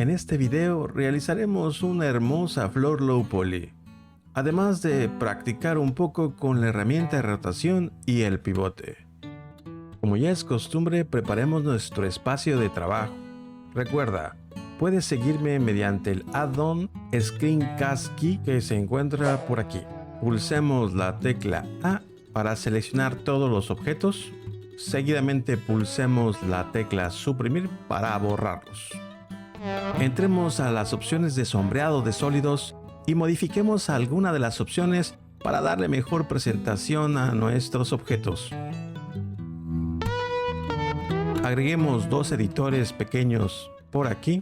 En este video realizaremos una hermosa flor low poly, además de practicar un poco con la herramienta de rotación y el pivote. Como ya es costumbre, preparemos nuestro espacio de trabajo. Recuerda, puedes seguirme mediante el add-on Screencast Key que se encuentra por aquí. Pulsemos la tecla A para seleccionar todos los objetos. Seguidamente pulsemos la tecla Suprimir para borrarlos. Entremos a las opciones de sombreado de sólidos y modifiquemos alguna de las opciones para darle mejor presentación a nuestros objetos. Agreguemos dos editores pequeños por aquí.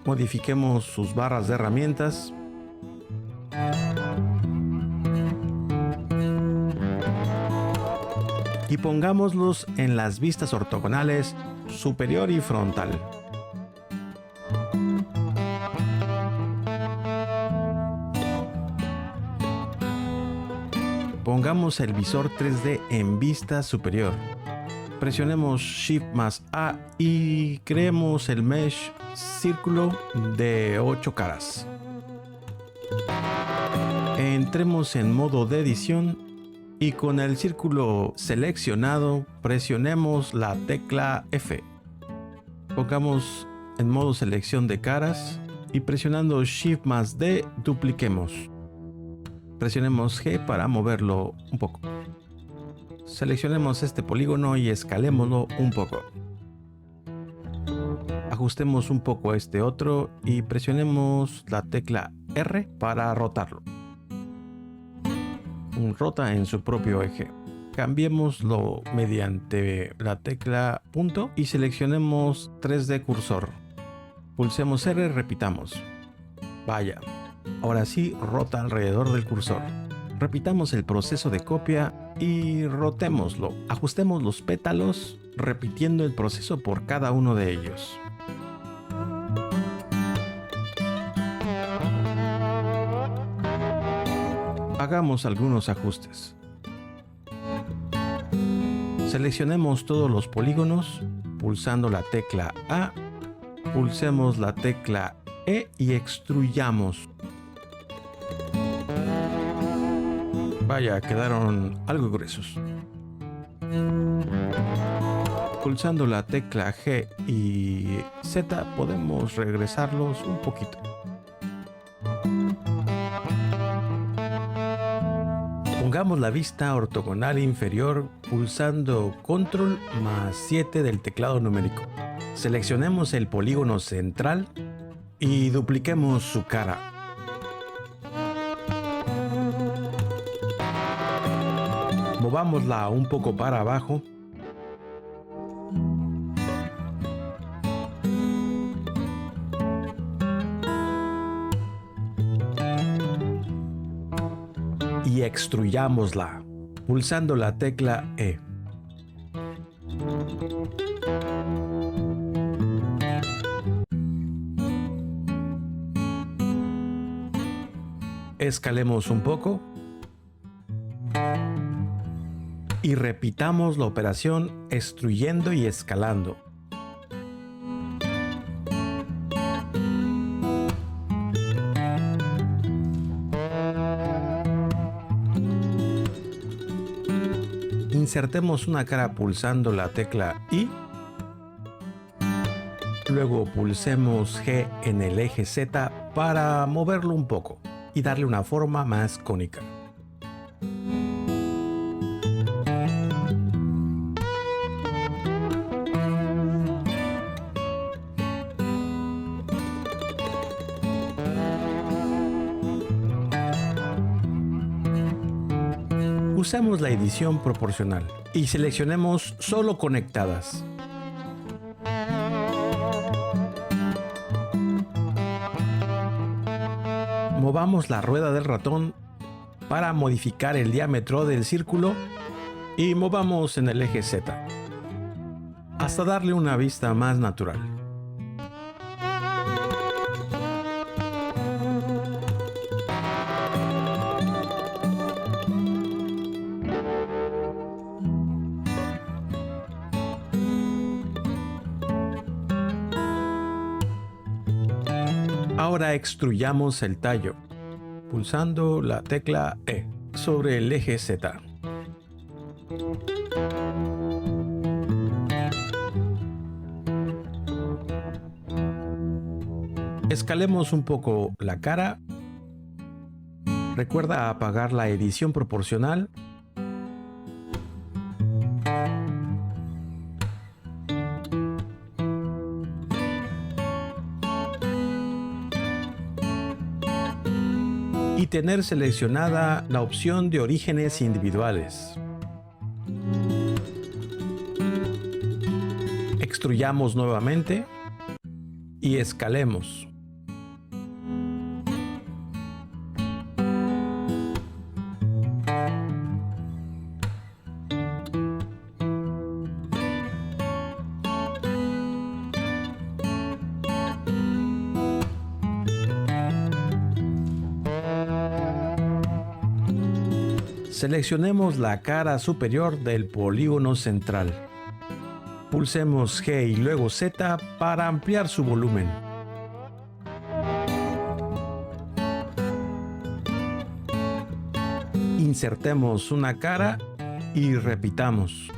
Modifiquemos sus barras de herramientas. Y pongámoslos en las vistas ortogonales superior y frontal. Pongamos el visor 3D en vista superior. Presionemos Shift más A y creemos el mesh círculo de 8 caras. Entremos en modo de edición y con el círculo seleccionado presionemos la tecla F. Pongamos en modo selección de caras y presionando Shift más D dupliquemos. Presionemos G para moverlo un poco. Seleccionemos este polígono y escalémoslo un poco. Ajustemos un poco este otro y presionemos la tecla R para rotarlo. Rota en su propio eje. Cambiémoslo mediante la tecla punto y seleccionemos 3D cursor. Pulsemos R y repitamos. Vaya, ahora sí rota alrededor del cursor. Repitamos el proceso de copia y rotémoslo. Ajustemos los pétalos repitiendo el proceso por cada uno de ellos. Hagamos algunos ajustes. Seleccionemos todos los polígonos pulsando la tecla A, pulsemos la tecla E y extruyamos. Vaya, quedaron algo gruesos. Pulsando la tecla G y Z podemos regresarlos un poquito. Pongamos la vista ortogonal inferior pulsando Control más 7 del teclado numérico. Seleccionemos el polígono central y dupliquemos su cara. Movámosla un poco para abajo. Y extruyámosla, pulsando la tecla E. Escalemos un poco. Y repitamos la operación extruyendo y escalando. Insertemos una cara pulsando la tecla I. Luego pulsemos G en el eje Z para moverlo un poco y darle una forma más cónica. Usamos la edición proporcional y seleccionemos solo conectadas. Movamos la rueda del ratón para modificar el diámetro del círculo y movamos en el eje Z hasta darle una vista más natural. Ahora extruyamos el tallo, pulsando la tecla E sobre el eje Z. Escalemos un poco la cara. Recuerda apagar la edición proporcional. Y tener seleccionada la opción de orígenes individuales. Extruyamos nuevamente y escalemos. Seleccionemos la cara superior del polígono central. Pulsemos G y luego Z para ampliar su volumen. Insertemos una cara y repitamos.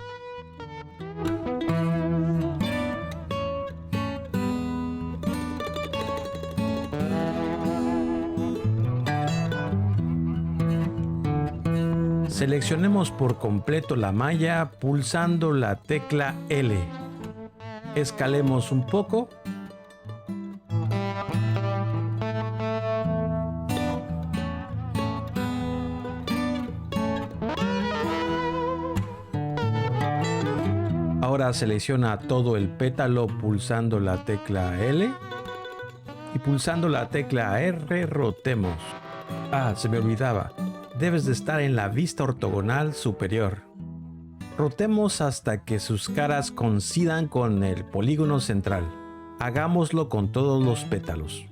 Seleccionemos por completo la malla pulsando la tecla L. Escalemos un poco. Ahora selecciona todo el pétalo pulsando la tecla L y pulsando la tecla R rotemos. Se me olvidaba. Debes de estar en la vista ortogonal superior. Rotemos hasta que sus caras coincidan con el polígono central. Hagámoslo con todos los pétalos.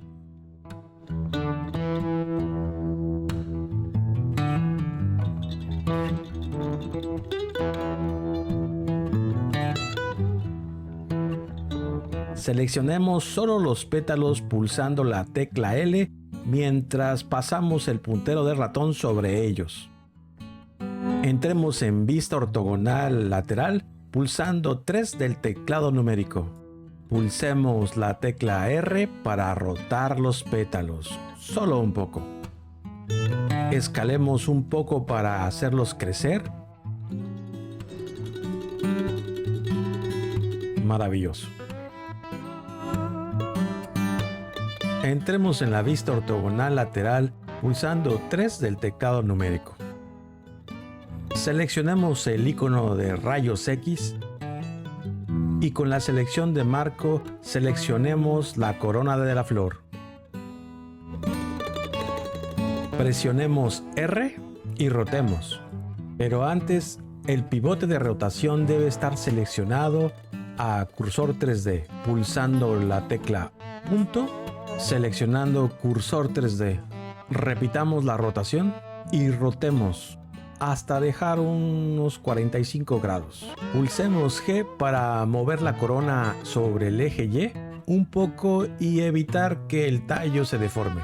Seleccionemos solo los pétalos pulsando la tecla L mientras pasamos el puntero del ratón sobre ellos. Entremos en vista ortogonal lateral pulsando 3 del teclado numérico. Pulsemos la tecla R para rotar los pétalos, solo un poco. Escalemos un poco para hacerlos crecer. Maravilloso. Entremos en la vista ortogonal lateral pulsando 3 del teclado numérico. Seleccionemos el icono de rayos X y con la selección de marco seleccionemos la corona de la flor. Presionemos R y rotemos. Pero antes, el pivote de rotación debe estar seleccionado a cursor 3D, pulsando la tecla punto. Seleccionando cursor 3D, repitamos la rotación y rotemos hasta dejar unos 45 grados. Pulsemos G para mover la corona sobre el eje Y un poco y evitar que el tallo se deforme.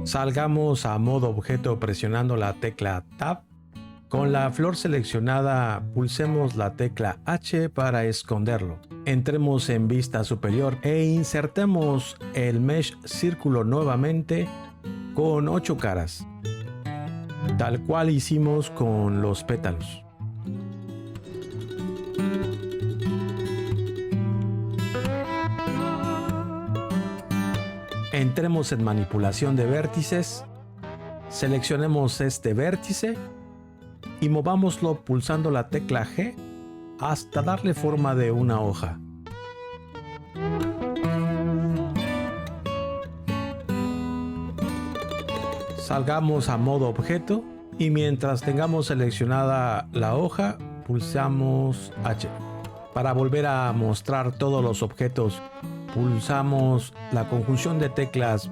Salgamos a modo objeto presionando la tecla Tab. Con la flor seleccionada, pulsemos la tecla H para esconderlo. Entremos en vista superior e insertemos el mesh círculo nuevamente con 8 caras, tal cual hicimos con los pétalos. Entremos en manipulación de vértices, seleccionemos este vértice y movámoslo pulsando la tecla G hasta darle forma de una hoja. Salgamos a modo objeto y mientras tengamos seleccionada la hoja, pulsamos H. Para volver a mostrar todos los objetos, pulsamos la conjunción de teclas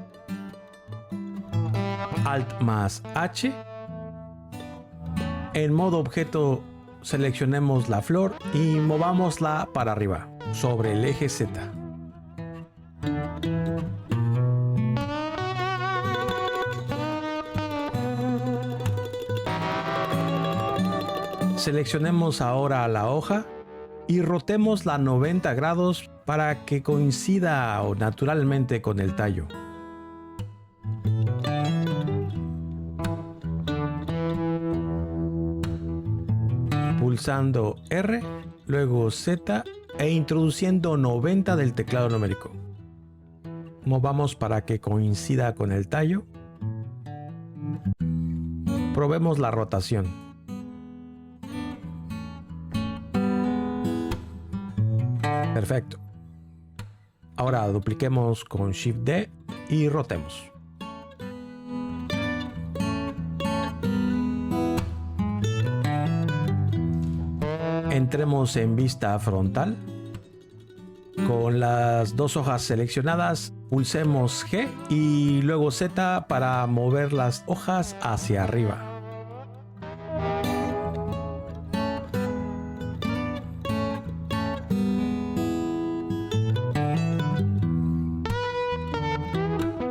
Alt más H. En modo objeto, seleccionemos la flor y movámosla para arriba, sobre el eje Z. Seleccionemos ahora la hoja y rotémosla 90 grados para que coincida naturalmente con el tallo. Pulsando R, luego Z e introduciendo 90 del teclado numérico. Movamos para que coincida con el tallo. Probemos la rotación. Perfecto. Ahora dupliquemos con Shift D y rotemos. Entremos en vista frontal. Con las dos hojas seleccionadas, pulsemos G y luego Z para mover las hojas hacia arriba.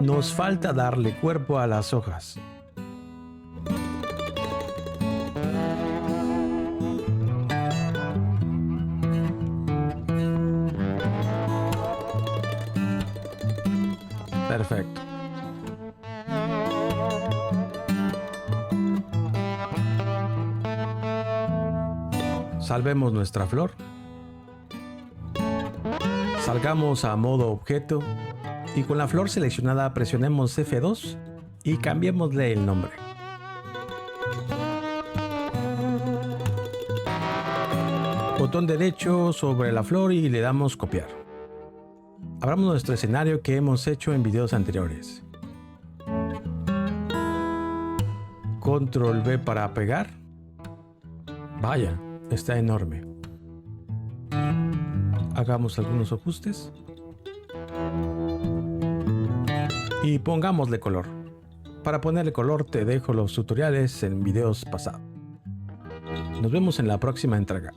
Nos falta darle cuerpo a las hojas. Perfecto. Salvemos nuestra flor. Salgamos a modo objeto y con la flor seleccionada presionemos F2 y cambiémosle el nombre. Botón derecho sobre la flor y le damos copiar. Abramos nuestro escenario que hemos hecho en videos anteriores. Control V para pegar. Vaya, está enorme. Hagamos algunos ajustes. Y pongámosle color. Para ponerle color te dejo los tutoriales en videos pasados. Nos vemos en la próxima entrega.